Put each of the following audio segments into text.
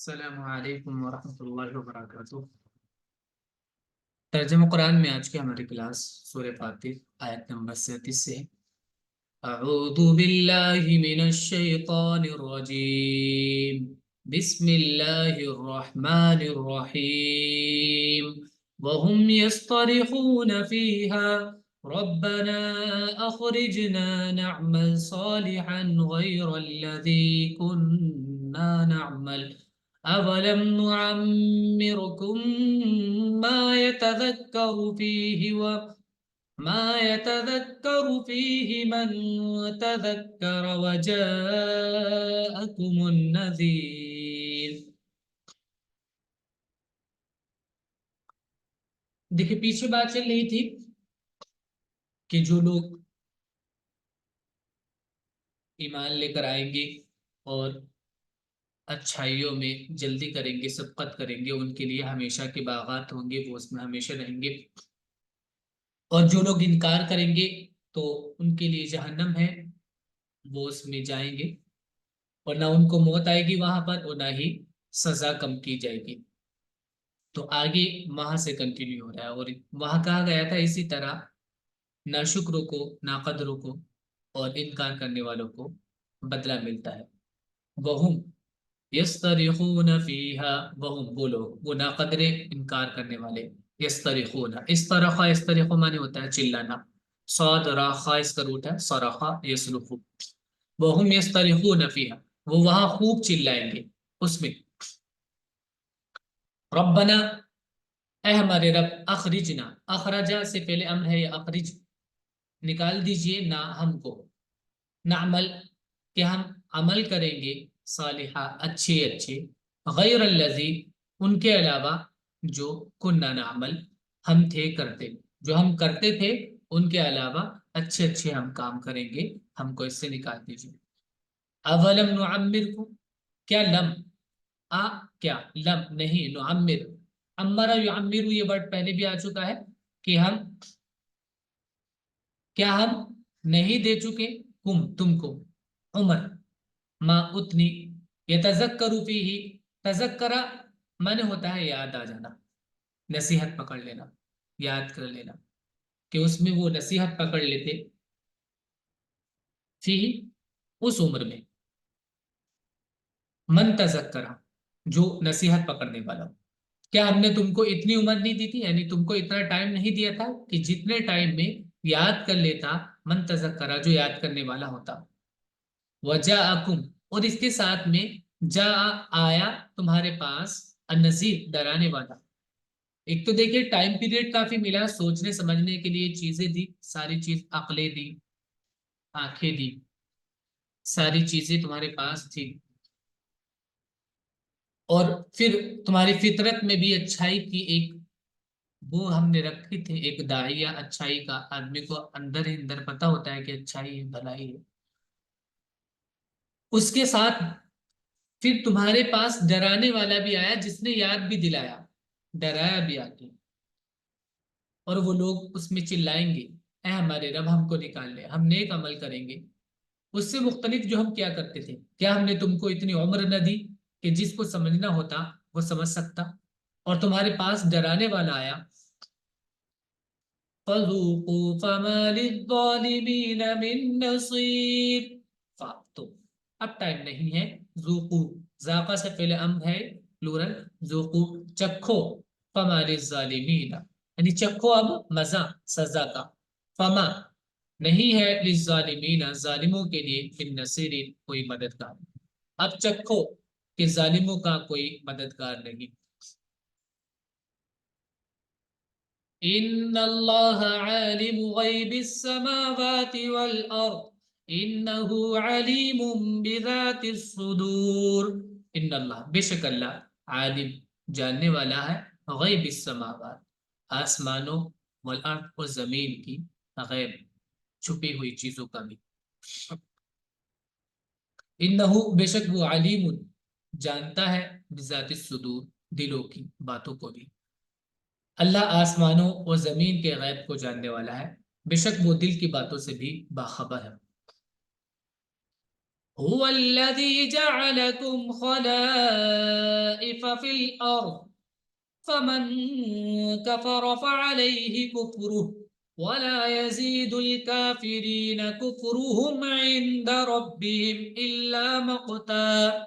السلام علیکم ورحمۃ اللہ وبرکاتہ۔ ترجمہ قرآن میں آج کی ہماری کلاس سورہ فاتر آیت نمبر 37 سے۔ اعوذ باللہ من الشیطان الرجیم، بسم اللہ الرحمن الرحیم۔ وهم يصطرخون فيها ربنا اخرجنا نعمل صالحا غير الذي كنا نعمل أولم نعمركم ما يتذكر فيه من تذكر وجاءكم النذير۔ دیکھیں پیچھے بات چل رہی تھی کہ جو لوگ ایمان لے کر آئیں گے اور اچھائیوں میں جلدی کریں گے، سبقت کریں گے، ان کے لیے ہمیشہ کے باغات ہوں گے، وہ اس میں ہمیشہ رہیں گے۔ اور جو لوگ انکار کریں گے تو ان کے لیے جہنم ہے، وہ اس میں جائیں گے، اور نہ ان کو موت آئے گی وہاں پر، اور نہ ہی سزا کم کی جائے گی۔ تو آگے وہاں سے کنٹینیو ہو رہا ہے، اور وہاں کہا گیا تھا اسی طرح ناشکروں کو، ناقدروں کو اور انکار کرنے والوں کو بدلہ ملتا ہے۔ وہم یسترخون فیہا، وہم وہ لوگ، وہ ناقدرے انکار کرنے والے، یسترخون، استرخا، استرخو معنی ہوتا ہے چلانا، صاد راخا اس کا روٹ ہے صرخا یسرخو۔ وہم یسترخون فیہا، وہ وہاں خوب چلائیں گے اس میں، ربنا، اے ہمارے رب، اخرجنا، اخرجا سے پہلے امر ہے، یہ اخرج، نکال دیجئے نا ہم کو، نعمل، کہ ہم عمل کریں گے، صالحہ اچھے اچھے، غیر الذی، ان کے علاوہ جو کننا نعمل، ہم تھے کرتے، جو ہم کرتے تھے ان کے علاوہ اچھے اچھے ہم کام کریں گے، ہم کو اس سے نکال دیجیے۔ اولم نعمرکم، کیا لم، کیا لم نہیں، نعمر، امرا یعمر، یہ ورڈ پہلے بھی آ چکا ہے کہ ہم، کیا ہم نہیں دے چکے، تم کو، عمر، ما اتنی، یتذکر فیہ، تذکرہ معنی ہوتا ہے یاد آ جانا، نصیحت پکڑ لینا، یاد کر لینا، کہ اس میں وہ نصیحت پکڑ لیتے، فیہ اس عمر میں، من تذکرہ جو نصیحت پکڑنے والا ہو۔ کیا ہم نے تم کو اتنی عمر نہیں دی تھی، یعنی تم کو اتنا ٹائم نہیں دیا تھا کہ جتنے ٹائم میں یاد کر لیتا، من تذکرہ جو یاد کرنے والا ہوتا، وجاءکم، اور اس کے ساتھ میں جا آیا تمہارے پاس، النذیر ڈرانے والا۔ ایک تو دیکھیے ٹائم پیریڈ کافی ملا، سوچنے سمجھنے کے لیے چیزیں دی، ساری چیز عقلیں دی، آنکھیں دی، ساری چیزیں تمہارے پاس تھی، اور پھر تمہاری فطرت میں بھی اچھائی کی ایک وہ ہم نے رکھی تھی، ایک داعیہ اچھائی کا، آدمی کو اندر ہی اندر پتہ ہوتا ہے کہ اچھائی ہے، بھلائی ہے۔ اس کے ساتھ پھر تمہارے پاس ڈرانے والا بھی آیا، جس نے یاد بھی دلایا، ڈرایا بھی آ کے، اور وہ لوگ اس میں چلائیں گے، اے ہمارے رب ہم کو نکال لے، ہم نیک عمل کریں گے اس سے مختلف جو ہم کیا کرتے تھے۔ کیا ہم نے تم کو اتنی عمر نہ دی کہ جس کو سمجھنا ہوتا وہ سمجھ سکتا، اور تمہارے پاس ڈرانے والا آیا، فَذُوقُوا فَمَا لِلظَّالِمِينَ مِن نَصِيرٍ، تو اب ٹائم نہیں ہے، ذوقو، ذاقہ سے پہلے امر ہے پلورل، ذوقو چکھو، فما للظالمین، یعنی چکھو اب مزہ سزا کا، فما نہیں ہے للظالمین ظالموں کے لیے، من نصیر کوئی مددگار، اب چکھو کہ ظالموں کا کوئی مددگار نہیں۔ ان اللہ عالم غیب السماوات والارض انہ علیم بذات الصدور، ان اللہ بے شک اللہ، عالم جاننے والا ہے، غیب السماوات آسمانوں، والارض اور زمین کی غیب چھپی ہوئی چیزوں کا بھی، انہ بے شک وہ علیم جانتا ہے، بذات الصدور دلوں کی باتوں کو بھی، اللہ آسمانوں اور زمین کے غیب کو جاننے والا ہے، بے شک وہ دل کی باتوں سے بھی باخبر ہے۔ هو الذي جعلكم خلائف في الأرض فمن كفر فعليه كفره ولا يزيد الكافرين كفرهم عند ربهم إلا مقتا.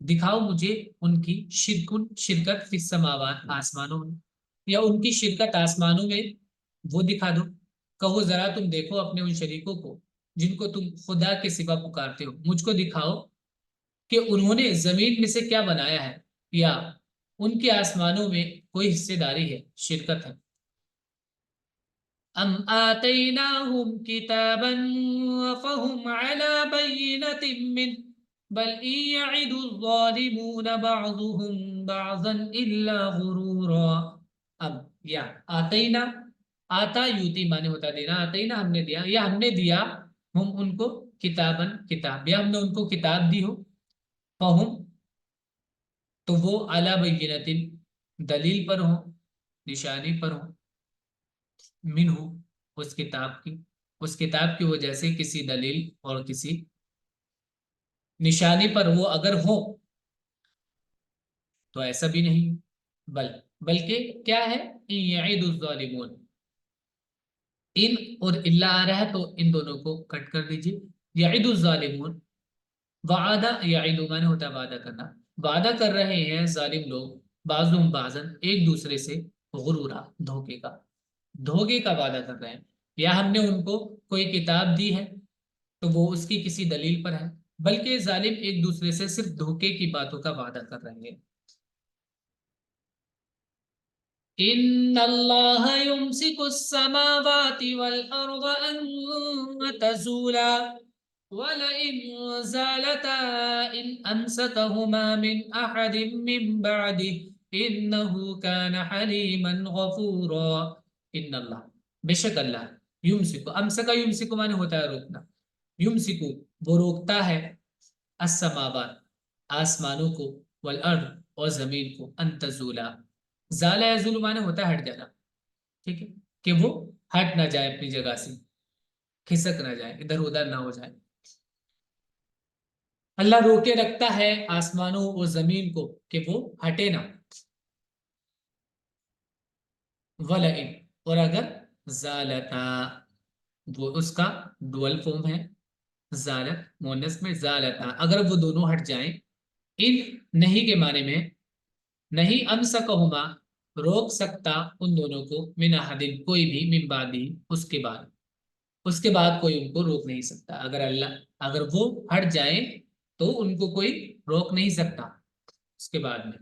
دکھاؤ مجھے ان کی شرکت فی السماوات آسمانوں میں، یا ان کی شرکت آسمانوں میں، وہ دکھا دو۔ کہو ذرا تم دیکھو اپنے ان شریکوں کو جن کو تم خدا کے سوا پکارتے ہو، مجھ کو دکھاؤ کہ انہوں نے زمین میں سے کیا بنایا ہے، یا ان کے آسمانوں میں کوئی حصے داری ہے، شرکت ہے۔ ام آتیناہم کتابا فہم علی بینۃ من بل ان یعد الظالمون بعضهم بعضا الا غرورا۔ اب یا آتینا، آتا یوتی مانے ہوتا دینا، آتینا ہم نے دیا، یا ہم نے دیا ہم ان کو کتابن کتاب، یا ہم نے ان کو کتاب دی ہو، فہم تو وہ اعلی بینۃ دلیل پر ہوں، نشانی پر ہوں، من ہو اس کتاب کی، اس کتاب کی وجہ سے کسی دلیل اور کسی نشانی پر وہ اگر ہو، تو ایسا بھی نہیں، بلکہ کیا ہے، ان یعد الظالمون، ان اور اللہ آ رہا ہے تو ان دونوں کو کٹ کر دیجیے۔ یعد الظالمون، وعدہ یعد مانے ہوتا ہے وعدہ کرنا، وعدہ کر رہے ہیں ظالم لوگ، بعضهم بعضن ایک دوسرے سے، غرورا دھوکے کا، دھوکے کا وعدہ کر رہے ہیں، یا ہم نے ان کو کوئی کتاب دی ہے تو وہ اس کی کسی دلیل پر ہے، بلکہ ظالم ایک دوسرے سے صرف دھوکے کی باتوں کا وعدہ کر رہے ہیں۔ ان اللہ یمسک السماوات والارض ان تزولا ولئن زالتا ان امسکہما من احد من بعده انه كان حلیما غفورا۔ ان اللہ، بے شک اللہ، یمسک، امسک یمسک مانے ہوتا ہے روکنا، یمسکو وہ روکتا ہے، السماوات آسمانوں کو، والارض اور زمین کو، ان تزولا، زالا یزول مانے ہوتا ہے ہٹ جانا، ٹھیک ہے، کہ وہ ہٹ نہ جائے اپنی جگہ سے، کھسک نہ جائے، ادھر ادھر نہ ہو جائے۔ اللہ روکے رکھتا ہے آسمانوں اور زمین کو کہ وہ ہٹے نہ، ولئن اور اگر، زالتا وہ اس کا ڈوئل فارم ہے، زالت مونس میں، زالتا اگر وہ دونوں ہٹ جائیں، ان نہیں کے معنی میں، نہیں امسکہما روک سکتا ان دونوں کو، من احدن کوئی بھی، من بعدی اس کے بعد، اس کے بعد کوئی ان کو روک نہیں سکتا، اگر اللہ، اگر وہ ہٹ جائیں تو ان کو کوئی روک نہیں سکتا اس کے بعد میں،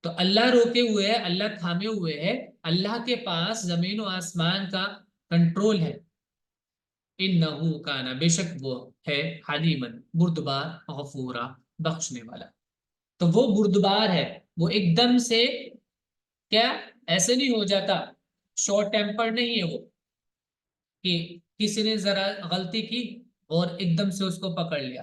تو اللہ روکے ہوئے ہے، اللہ تھامے ہوئے ہے، اللہ کے پاس زمین و آسمان کا کنٹرول ہے۔ انہو کانا بے شک وہ ہے، حلیمن بردبار، غفورا بخشنے والا، تو وہ بردبار ہے، وہ ایک دم سے کیا ایسے نہیں ہو جاتا، شارٹ ٹیمپر نہیں ہے وہ، کہ کسی نے ذرا غلطی کی اور ایک دم سے اس کو پکڑ لیا،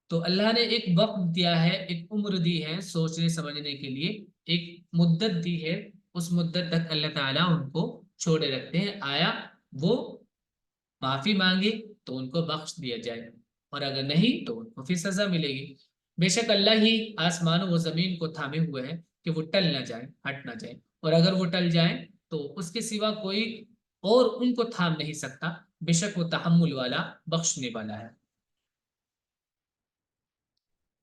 تو اللہ نے ایک وقت دیا ہے، ایک عمر دی ہے سوچنے سمجھنے کے لیے، ایک مدت دی ہے، اس مدت تک اللہ تعالیٰ ان کو چھوڑے رکھتے ہیں، آیا وہ معافی مانگے تو ان کو بخش دیا جائے، اور اگر نہیں تو ان کو پھر سزا ملے گی۔ بے شک اللہ ہی آسمان و زمین کو تھامے ہوئے ہیں کہ وہ ٹل نہ جائے، ہٹ نہ جائے، اور اگر وہ ٹل جائیں تو اس کے سوا کوئی اور ان کو تھام نہیں سکتا، بے شک وہ تحمل والا، بخشنے والا ہے۔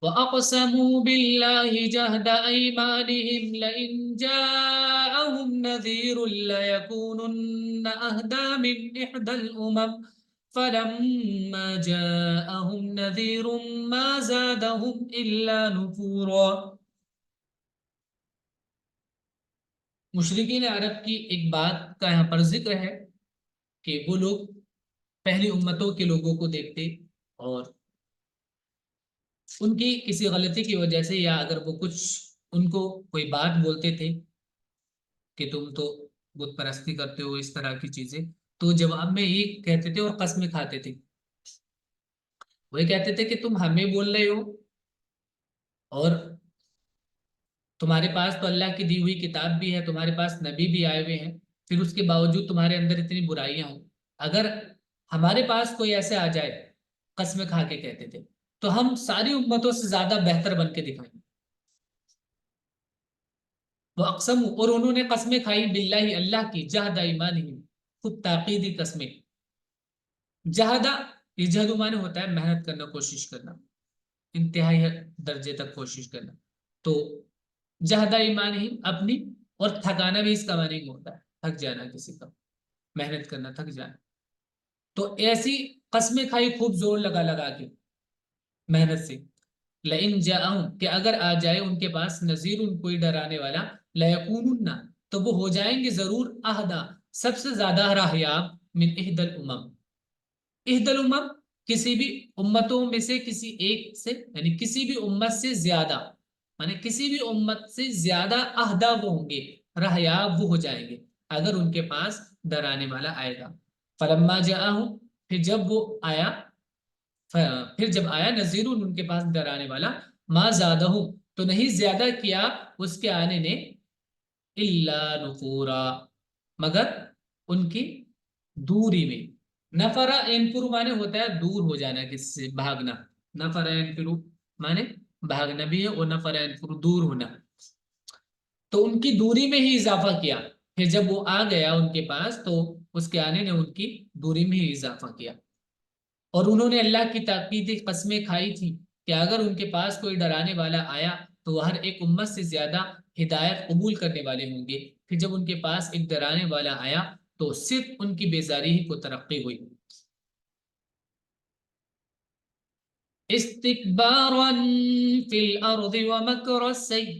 وَأَقْسَمُوا بِاللَّهِ جَهْدَ أَيْمَانِهِمْ لَئِنْ جَاءَهُمْ نَذِيرٌ لَيَكُونُنَّ أَهْدَىٰ مِنْ إِحْدَى الْأُمَمِ فَلَمَّا جَاءَهُمْ نَذِيرٌ مَا زَادَهُمْ إِلَّا نُفُورًا۔ مشرکین عرب کی ایک بات کا یہاں پر ذکر ہے کہ وہ لوگ پہلی امتوں کے لوگوں کو دیکھتے، اور ان کی کسی غلطی کی وجہ سے، یا اگر وہ کچھ ان کو کوئی بات بولتے تھے کہ تم تو بت پرستی کرتے ہو، اس طرح کی چیزیں، تو جواب میں یہ کہتے تھے اور قسمیں کھاتے تھے، وہ کہتے تھے کہ تم ہمیں بول رہے ہو، اور تمہارے پاس تو اللہ کی دی ہوئی کتاب بھی ہے، تمہارے پاس نبی بھی آئے ہوئے ہیں، پھر اس کے باوجود تمہارے اندر اتنی برائیاں ہوں، اگر ہمارے پاس کوئی ایسے آ جائے، قسمیں کھا کے کہتے تھے، تو ہم ساری امتوں سے زیادہ بہتر بن کے دکھائیں گے۔ وہ اقسم، اور انہوں نے قسمیں کھائی، باللہ اللہ کی، جہد ایمانہم خود تاقیدی قسمیں، جہدا یہ جہد مانے ہوتا ہے محنت کرنا، کوشش کرنا، انتہائی درجے تک کوشش کرنا. تو جہدہ ایمان ہی اپنی، اور تھکانا بھی اس کا معنی ہوتا ہے، تھک جانا کسی کا، محنت کرنا، تھک جانا. تو ایسی قسمیں کھائی خوب زور لگا لگا کے محنت سے. لئن جاءہم، کہ اگر آ جائے ان کے پاس نذیر، ان کوئی ڈرانے والا، لیکونن، تو وہ ہو جائیں گے ضرور اہدا، سب سے زیادہ راہیاب، من احد الامم، احد الامم کسی بھی امتوں میں سے کسی ایک سے، یعنی کسی بھی امت سے زیادہ، یعنی کسی بھی امت سے زیادہ اہدا وہ ہوں گے، راہیاب وہ ہو جائیں گے اگر ان کے پاس ڈرانے والا آئے گا. فلما جاءہم، پھر جب وہ آیا، پھر جب آیا نذیر ان کے پاس ڈرانے والا، ما زادہم، تو نہیں زیادہ کیا اس کے آنے نے، الا نفورا، مگر ان کی دوری میں. نفرا انفرو مانے ہوتا ہے دور ہو جانا، کس سے بھاگنا. نفرا انفرو مانے بھاگنا بھی ہے، اور نفرا انفرو دور ہونا. تو ان کی دوری میں ہی اضافہ کیا. پھر جب وہ آ گیا ان کے پاس، تو اس کے آنے نے ان کی دوری میں ہی اضافہ کیا. اور انہوں نے اللہ کی تاکیدی قسمیں کھائی تھی کہ اگر ان کے پاس کوئی ڈرانے والا آیا تو وہ ہر ایک امت سے زیادہ ہدایت قبول کرنے والے ہوں گے. پھر جب ان کے پاس ایک ڈرانے والا آیا تو صرف ان کی بیزاری ہی کو ترقی ہوئی. استکبارا فی الارض ومکر السیء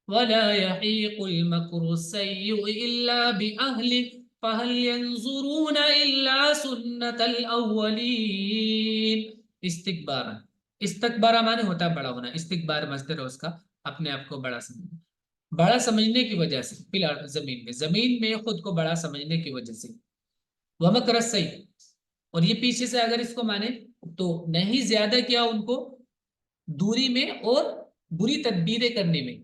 ولا يحيق المكر السيء إلا بأهله فهل ينظرون إلا سنة الأولين. استکبارا، استکبارا مانے ہوتا ہے بڑا ہونا، استکبار مصدر ہے اس کا، اپنے آپ کو بڑا سمجھنا، بڑا سمجھنے کی وجہ سے، فی الارض زمین میں خود کو بڑا سمجھنے کی وجہ سے. ومکر السیء، اور یہ پیچھے سے اگر اس کو مانے تو نہیں زیادہ کیا ان کو دوری میں اور بری تدبیریں کرنے میں،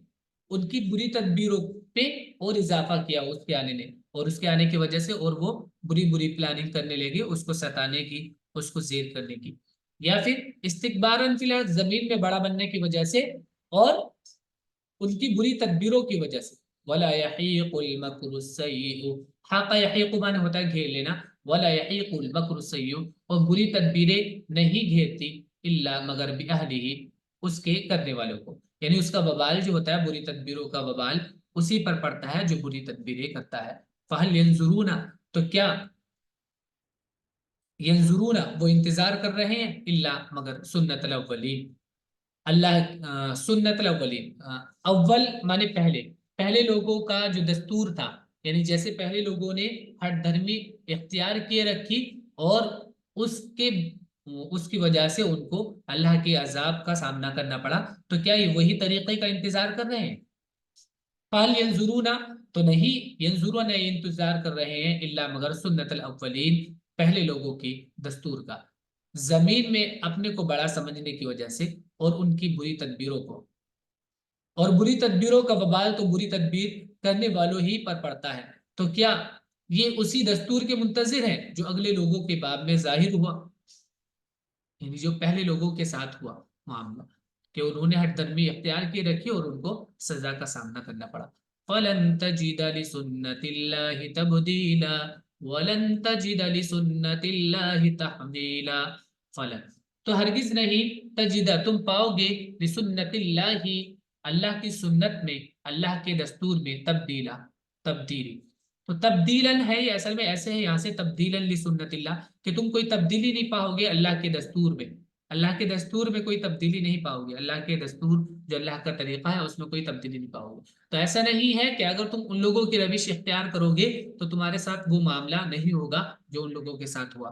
ان کی بری تدبیروں پہ اور اضافہ کیا اس کے آنے نے، اور اس کے آنے کی وجہ سے اور وہ بری بری پلاننگ کرنے لگے اس کو ستانے کی، اس کو زیر کرنے کی. یا پھر استکبارن فی الارض، زمین میں بڑا بننے کی وجہ سے اور ان کی بری تدبیروں کی وجہ سے. ولا یحیق المکر السیء، حاق یحیق مانے ہوتا ہے گھیر لینا، ولا یحیق المکر السیء، اور بری تدبیریں نہیں گھیرتی، الا مگر باہلہ، اس کے کرنے والوں کو، یعنی اس کا وبال جو ہوتا ہے، بری تدبیروں کا وبال اسی پر پڑتا ہے جو بری تدبیریں کرتا ہے. فہل ینظرون، تو کیا ینظرون وہ انتظار کر رہے ہیں، الا مگر سنت الاولین، اللہ سنت الاولین، اول مانے پہلے، پہلے لوگوں کا جو دستور تھا، یعنی جیسے پہلے لوگوں نے ہر دھرمی اختیار کیے رکھی، اور اس کے اس کی وجہ سے ان کو اللہ کے عذاب کا سامنا کرنا پڑا، تو کیا یہ وہی طریقے کا انتظار کر رہے ہیں. قال ینظرون، تو نہیں ینظرون انتظار کر رہے ہیں، الا مگر سنت الاولین، پہلے لوگوں کی دستور کا، زمین میں اپنے کو بڑا سمجھنے کی وجہ سے اور ان کی بری تدبیروں کو. اور بری تدبیروں کا وبال تو بری تدبیر کرنے والوں ہی پر پڑتا ہے. تو کیا یہ اسی دستور کے منتظر ہیں جو اگلے لوگوں کے باب میں ظاہر ہوا، یعنی جو پہلے لوگوں کے ساتھ ہوا معاملہ کہ انہوں نے ہر درمی اختیار کی رکھی اور ان کو سزا کا سامنا کرنا پڑا. فَلَن تَجِدَ لِسُنَّةِ اللَّهِ تَبْدِيلًا وَلَن تَجِدَ لِسُنَّةِ اللَّهِ تَحْوِيلًا. فَلَن، تو ہرگز نہیں، تجدہ تم پاؤ گے، لسنت اللہ، اللہ کی سنت میں، اللہ کے دستور میں، تبدیلا تبدیلی. تو تبدیلاً ہے یہ اصل میں ایسے ہے، یہاں سے تبدیلاً لسنت اللہ، کہ تم کوئی تبدیلی نہیں پاؤ گے اللہ کے دستور میں، اللہ کے دستور میں کوئی تبدیلی نہیں پاؤ گے، اللہ کے دستور جو اللہ کا طریقہ ہے اس میں کوئی تبدیلی نہیں پاؤ گے. تو ایسا نہیں ہے کہ اگر تم ان لوگوں کی روش اختیار کرو گے تو تمہارے ساتھ وہ معاملہ نہیں ہوگا جو ان لوگوں کے ساتھ ہوا.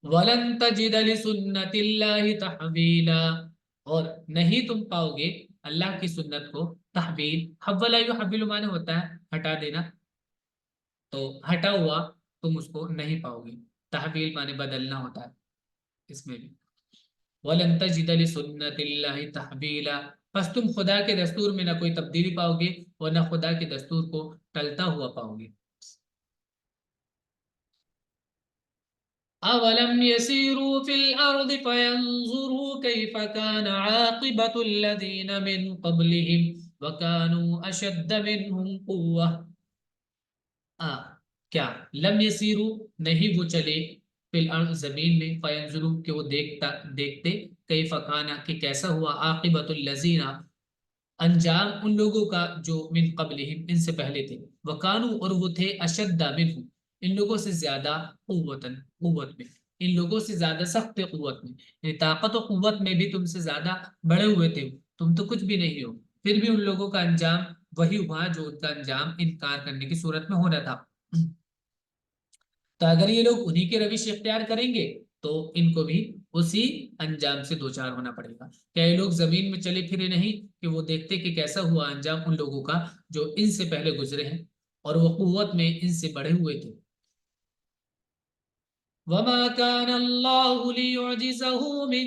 وَلَن تَجِدَ لِسُنَّةِ اللَّهِ تَحْوِيلًا، اور نہیں تم پاؤ گے اللہ کی سنت کو تحویل. حولا یحول مانے ہوتا ہے ہٹا دینا، تو ہٹا ہوا تم اس کو نہیں پاؤ گے. تحویل مانے بدلنا ہوتا ہے اس میں بھی. وَلَن تَجِدَ لِسُنَّةِ اللَّهِ تَحْوِيلًا، پس تم خدا کے دستور میں نہ کوئی تبدیلی پاؤ گے اور نہ خدا کے دستور کو ٹلتا ہوا پاؤ گے. أَوَلَمْ يَسِيرُوا فِي الْأَرْضِ فَيَنْظُرُوا كَيْفَ كَانَ عَاقِبَةُ الَّذِينَ مِنْ قَبْلِهِمْ وَكَانُوا أَشَدَّ مِنْهُمْ قُوَّةً. کیا لم یسیرو نہیں وہ چلے، فی الارض زمین میں، فینظروا کہ وہ دیکھتے کیف کان کہ کیسا ہوا عاقبۃ الذین انجام ان لوگوں کا جو من قبلہم ان سے پہلے تھے، وکانوا اور وہ تھے اشد منہم ان لوگوں سے زیادہ قوت میں، ان لوگوں سے زیادہ سخت قوت میں، یعنی طاقت و قوت میں بھی تم سے زیادہ بڑے ہوئے تھے، تم تو کچھ بھی نہیں ہو، پھر بھی ان لوگوں کا انجام وہی ہوا جو ان کا انجام انکار کرنے کی صورت میں ہونا تھا۔ تو اگر یہ لوگ انہی کے روش اختیار کریں گے تو ان کو بھی اسی انجام سے دوچار ہونا پڑے گا۔ کیا یہ لوگ زمین میں چلے پھرے نہیں کہ وہ دیکھتے کہ کیسا ہوا انجام ان لوگوں کا جو ان سے پہلے گزرے ہیں اور وہ قوت میں ان سے بڑھے ہوئے تھے۔ وما كان الله ليعجزه من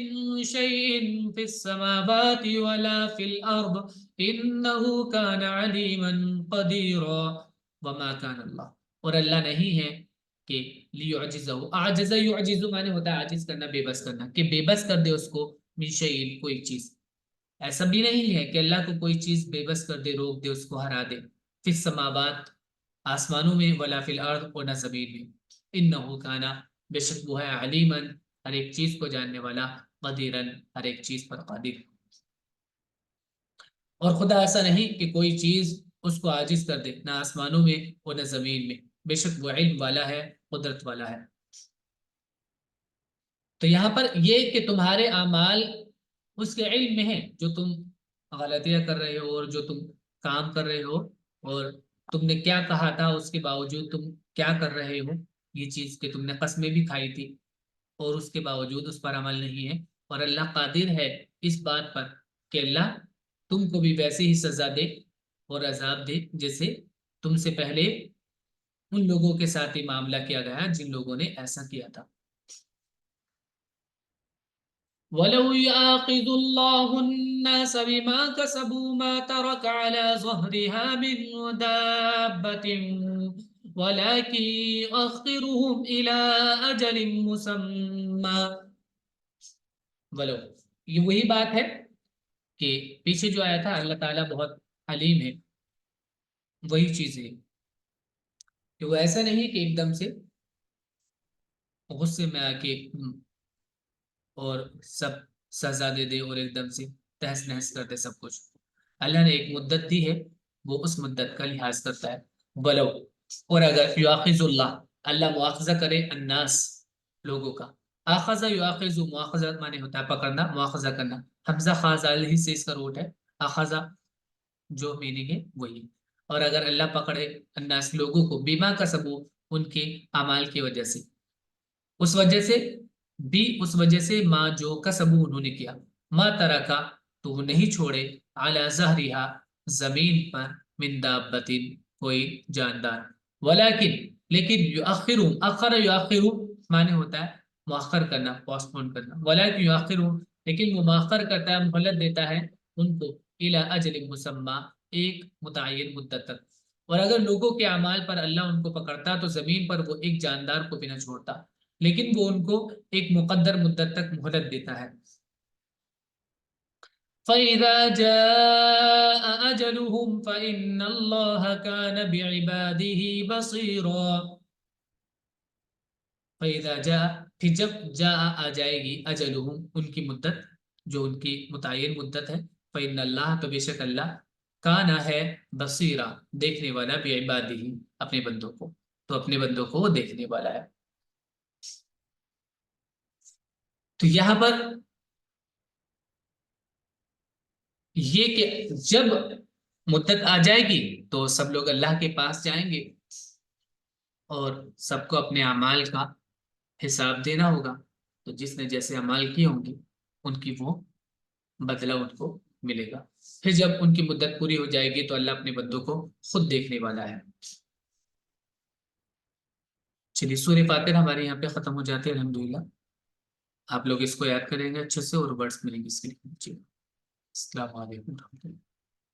شيء في السماوات ولا في الأرض إنه كان عليما قديرا۔ وما كان الله اور اللہ نہیں ہے کہ لیعجزہ، عاجز یعجز معنی ہوتا ہے عاجز کرنا، بے بس کرنا، کہ بے بس کر دے اس کو من شیء کوئی چیز، ایسا بھی نہیں ہے کہ اللہ کو کوئی چیز بے بس کر دے، روک دے، اس کو ہرا دے، فی السماوات آسمانوں میں، ولا فی الارض اور نہ زمین میں، انہ کانا بے شک وہ ہے علیمن ہر ایک چیز کو جاننے والا، قدیرن ہر ایک چیز پر قادر۔ اور خدا ایسا نہیں کہ کوئی چیز اس کو عاجز کر دے، نہ آسمانوں میں اور نہ زمین میں، بے شک وہ علم والا ہے، قدرت والا ہے۔ تو یہاں پر یہ کہ تمہارے اعمال اس کے علم میں ہیں، جو تم غلطیاں کر رہے ہو اور جو تم کام کر رہے ہو، اور تم نے کیا کہا تھا اس کے باوجود تم کیا کر رہے ہو، یہ چیز کہ تم نے قسمیں بھی کھائی تھی اور اس کے باوجود اس پر عمل نہیں ہے، اور اللہ قادر ہے اس بات پر کہ اللہ تم کو بھی ویسے ہی سزا دے اور عذاب دے جیسے تم سے پہلے ان لوگوں کے ساتھ ہی معاملہ کیا گیا جن لوگوں نے ایسا کیا تھا۔ وَلَوْ يُؤَاخِذُ اللَّهُ النَّاسَ بِمَا كَسَبُوا مَا تَرَكَ عَلَى ظَهْرِهَا مِن دَابَّةٍ وَلَكِنْ يُؤَخِّرُهُمْ إِلَى أَجَلٍ مُّسَمًّى۔ ولو یہ وہی بات ہے کہ پیچھے جو آیا تھا اللہ تعالیٰ بہت حلیم ہے، وہی چیز ہے کہ وہ ایسا نہیں کہ ایک دم سے غصے میں آ کے اور سب سزا دے دے اور ایک دم سے تہس نہس کر دے سب کچھ۔ اللہ نے ایک مدت دی ہے، وہ اس مدت کا لحاظ کرتا ہے۔ ولو اور اگر یواخذ اللہ مواخذہ کرے الناس لوگوں کا، آخذ یواخذ مواخذہ معنی ہوتا ہے پکڑنا، مواخذہ کرنا، حمزہ خاص ہی سے اس کا روٹ ہے، آخذہ جو میننگ ہے وہی۔ اور اگر اللہ پکڑے الناس لوگوں کو بیما کا سبو ان کے اعمال کی وجہ سے، اس وجہ سے بھی اس وجہ سے ماں جو کسبو انہوں نے کیا، ماں طرح کا تو وہ نہیں چھوڑے، اعلی ظہریہا زمین پر، من دابتن کوئی جاندار، ولیکن لیکن یؤخرون اخر یؤخرون معنی ہوتا ہے مؤخر کرنا، پوسٹ پون کرنا، ولیکن یؤخرون لیکن وہ مؤخر کرتا ہے، مہلت دیتا ہے ان کو، الی اجل مسمى ایک متعین مدت تک۔ اور اگر لوگوں کے اعمال پر اللہ ان کو پکڑتا تو زمین پر وہ ایک جاندار کو بھی نہ چھوڑتا، لیکن وہ ان کو ایک مقدر مدت تک مہلت دیتا ہے۔ فَإِذَا جَاءَ أَجَلُهُمْ فَإِنَّ اللَّهَ كَانَ بِعِبَادِهِ بَصِيرًا۔ فَإِذَا جَاءَ پھر جب جاء آ جائے گی اجلہم ان کی مدت جو ان کی متعین مدت ہے، فَإِنَّ اللَّهَ تو بے شک اللہ کانا ہے بصیرا دیکھنے والا، بعبادہ اپنے بندوں کو، تو اپنے بندوں کو وہ دیکھنے والا ہے۔ تو یہاں پر یہ کہ جب مدت آ جائے گی تو سب لوگ اللہ کے پاس جائیں گے اور سب کو اپنے اعمال کا حساب دینا ہوگا، تو جس نے جیسے اعمال کیے ہوں گے ان کی وہ بدلہ ان کو ملے گا۔ پھر جب ان کی مدت پوری ہو جائے گی تو اللہ اپنے بندوں کو خود دیکھنے والا ہے۔ چلیے سورہ فاتر ہمارے یہاں پہ ختم ہو جاتے ہیں الحمدللہ۔ آپ لوگ اس کو یاد کریں گے اچھے سے اور ورڈز ملیں گے اس کے لیے۔ السلام علیکم ورحمۃ اللہ۔